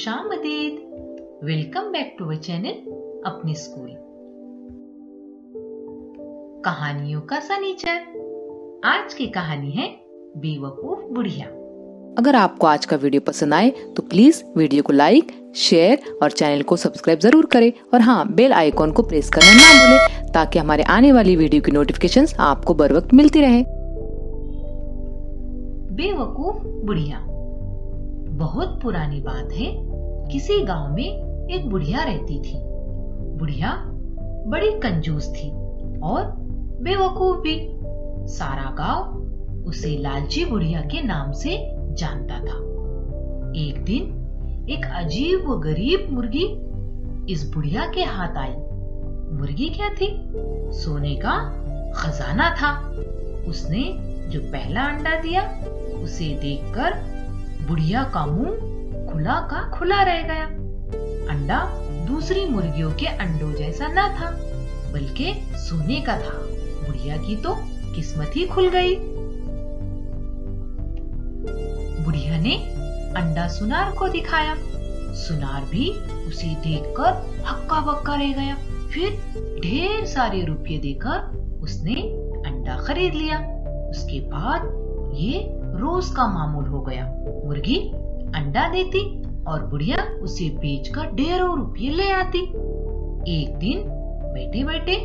खुशामदीद। Welcome back to our channel अपनी school. कहानियों का सनीचर। आज की कहानी है बेवकूफ बुढ़िया। अगर आपको आज का वीडियो पसंद आए तो प्लीज वीडियो को लाइक, शेयर और चैनल को सब्सक्राइब जरूर करें और हाँ, बेल आइकॉन को प्रेस करना ना भूलें ताकि हमारे आने वाली वीडियो की नोटिफिकेशंस आपको बर वक्त मिलती रहे। बेवकूफ बुढ़िया। बहुत पुरानी बात है। किसी गांव में एक बुढ़िया रहती थी। बुढ़िया बड़ी कंजूस थी और बेवकूफ भी। सारा गांव उसे लालची बुढ़िया के नाम से जानता था। एक दिन एक अजीब व गरीब मुर्गी इस बुढ़िया के हाथ आई। मुर्गी क्या थी? सोने का खजाना था। उसने जो पहला अंडा दिया उसे देखकर बुढ़िया का मुंह खुला का खुला रह गया। अंडा दूसरी मुर्गियों के अंडों जैसा न था, बल्कि सोने का था। बुढ़िया की तो किस्मत ही खुल गई। बुढ़िया ने अंडा सुनार को दिखाया। सुनार भी उसे देखकर हक्का बक्का रह गया। फिर ढेर सारे रुपये देकर उसने अंडा खरीद लिया। उसके बाद ये रोज का मामूल हो गया। मुर्गी अंडा देती और बुढ़िया उसे बेचकर ढेरों रुपये ले आती। एक दिन बैठे बैठे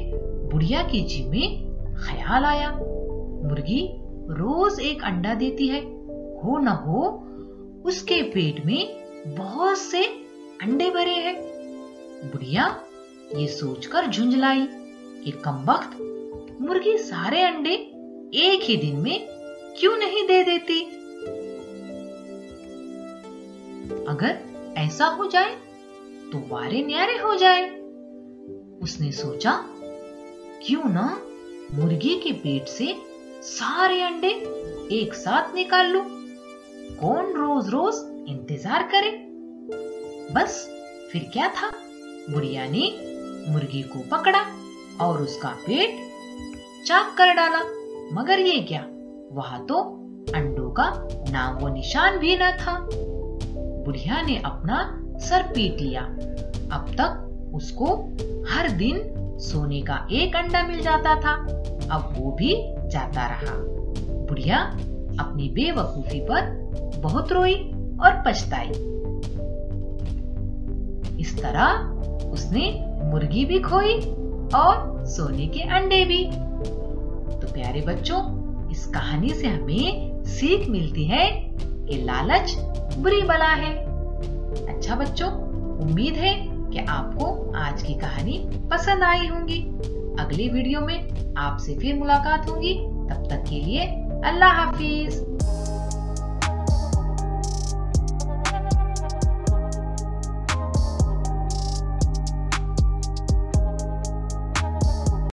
बुढ़िया की जी में ख्याल आया, मुर्गी रोज एक अंडा देती है, हो न हो उसके पेट में बहुत से अंडे भरे हैं। बुढ़िया ये सोचकर झुंझलाई कि कमबख्त, मुर्गी सारे अंडे एक ही दिन में क्यों नहीं दे देती? अगर ऐसा हो जाए तो वारे न्यारे हो जाए। उसने सोचा, क्यों ना मुर्गी के पेट से सारे अंडे एक साथ निकाल लूं। कौन रोज रोज इंतजार करे। बस फिर क्या था, बुढ़िया ने मुर्गी को पकड़ा और उसका पेट चाक कर डाला। मगर ये क्या, वहां तो अंडों का नाम व निशान भी न था। बुढ़िया ने अपना सर पीट लिया। अब तक उसको हर दिन सोने का एक अंडा मिल जाता था, अब वो भी जाता रहा। बुढ़िया अपनी बेवकूफी पर बहुत रोई और पछताई। इस तरह उसने मुर्गी भी खोई और सोने के अंडे भी। तो प्यारे बच्चों, इस कहानी से हमें सीख मिलती है कि लालच बुरी बला है। अच्छा बच्चों, उम्मीद है कि आपको आज की कहानी पसंद आई होगी। अगली वीडियो में आपसे फिर मुलाकात होगी। तब तक के लिए अल्लाह हाफिज।